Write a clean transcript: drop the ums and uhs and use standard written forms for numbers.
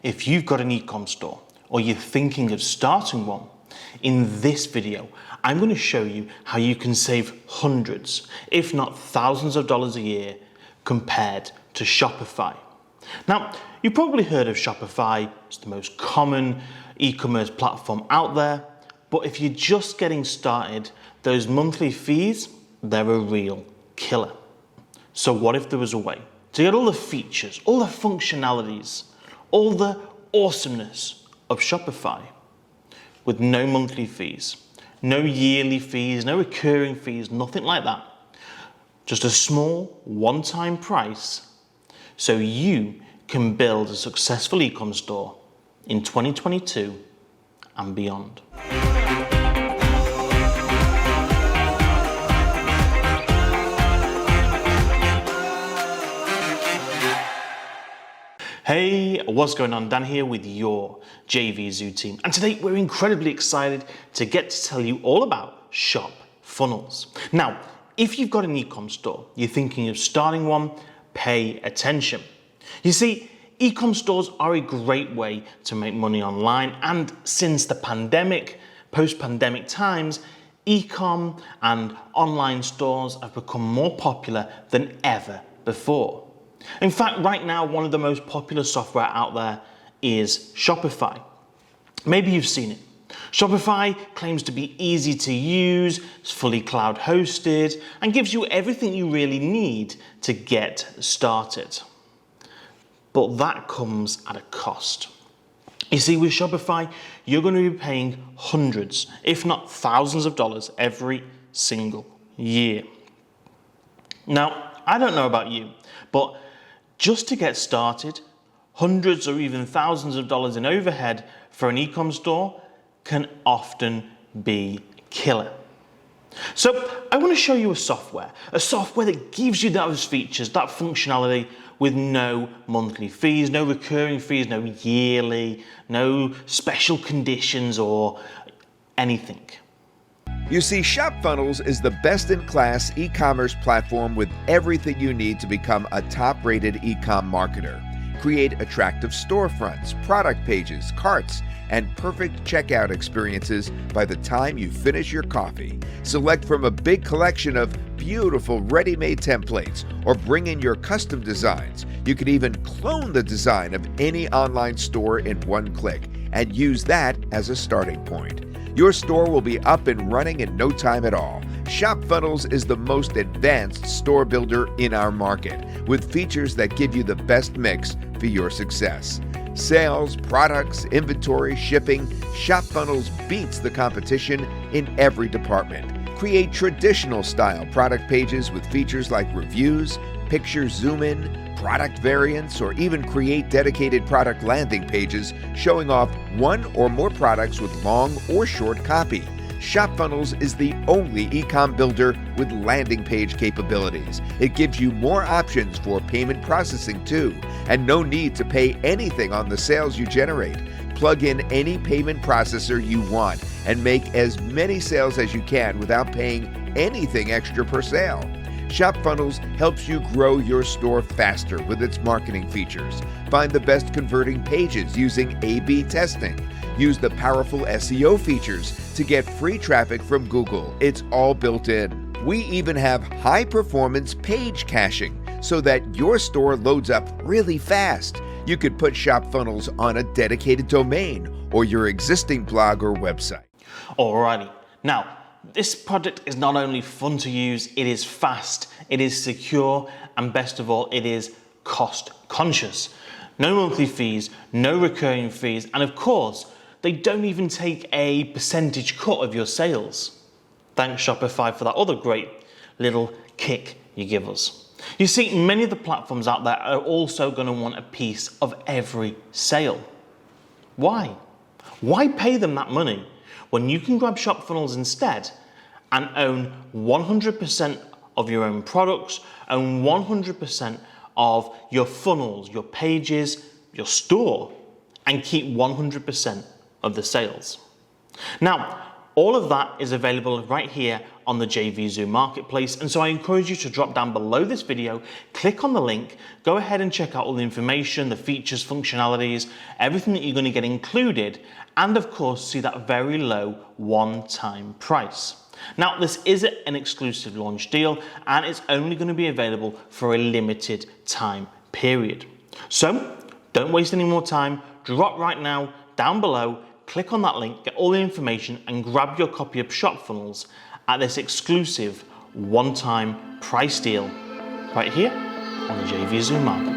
If you've got an eCom store or you're thinking of starting one, in this video, I'm going to show you how you can save hundreds, if not thousands of dollars a year compared to Shopify. Now, you've probably heard of Shopify. It's the most common e-commerce platform out there. But if you're just getting started, those monthly fees, they're a real killer. So what if there was a way to get all the features, all the functionalities, all the awesomeness of Shopify with no monthly fees, no yearly fees, no recurring fees, nothing like that. Just a small one-time price so you can build a successful e-com store in 2022 and beyond. Hey, what's going on? Dan here with your JVZoo team. And today we're incredibly excited to get to tell you all about ShopFunnels. Now, if you've got an e-com store, you're thinking of starting one, pay attention. You see, e-com stores are a great way to make money online. And since the pandemic, post-pandemic times, e-com and online stores have become more popular than ever before. In fact, right now, one of the most popular software out there is Shopify. Maybe you've seen it. Shopify claims to be easy to use, it's fully cloud hosted, and gives you everything you really need to get started. But that comes at a cost. You see, with Shopify, you're going to be paying hundreds, if not thousands of dollars every single year. Now, I don't know about you, but just to get started, hundreds or even thousands of dollars in overhead for an e-com store can often be killer. So I want to show you a software that gives you those features, that functionality with no monthly fees, no recurring fees, no yearly, no special conditions or anything. You see, ShopFunnels is the best-in-class e-commerce platform with everything you need to become a top-rated e-com marketer. Create attractive storefronts, product pages, carts, and perfect checkout experiences by the time you finish your coffee. Select from a big collection of beautiful ready-made templates or bring in your custom designs. You can even clone the design of any online store in one click and use that as a starting point. Your store will be up and running in no time at all. ShopFunnels is the most advanced store builder in our market, with features that give you the best mix for your success. Sales, products, inventory, shipping, ShopFunnels beats the competition in every department. Create traditional style product pages with features like reviews, picture zoom in, product variants, or even create dedicated product landing pages showing off one or more products with long or short copy. ShopFunnels is the only e-com builder with landing page capabilities. It gives you more options for payment processing too, and no need to pay anything on the sales you generate. Plug in any payment processor you want and make as many sales as you can without paying anything extra per sale. ShopFunnels helps you grow your store faster with its marketing features. Find the best converting pages using A/B testing. Use the powerful SEO features to get free traffic from Google. It's all built in. We even have high-performance page caching so that your store loads up really fast. You could put ShopFunnels on a dedicated domain or your existing blog or website. Alrighty. Now, this project is not only fun to use, it is fast, it is secure, and best of all, it is cost conscious. No monthly fees, no recurring fees, and of course, they don't even take a percentage cut of your sales. Thanks Shopify for that other great little kick you give us. You see, many of the platforms out there are also going to want a piece of every sale. Why? Why pay them that money when you can grab ShopFunnels instead and own 100% of your own products, own 100% of your funnels, your pages, your store, and keep 100% of the sales? Now, All of that is available right here on the JVZoo Marketplace, and so I encourage you to drop down below this video, click on the link, go ahead and check out all the information, the features, functionalities, everything that you're going to get included, and of course see that very low one-time price. Now, this is an exclusive launch deal, and it's only going to be available for a limited time period. So don't waste any more time, drop right now down below, click on that link, get all the information, and grab your copy of ShopFunnels at this exclusive one-time price deal right here on the JVZoo Marketplace.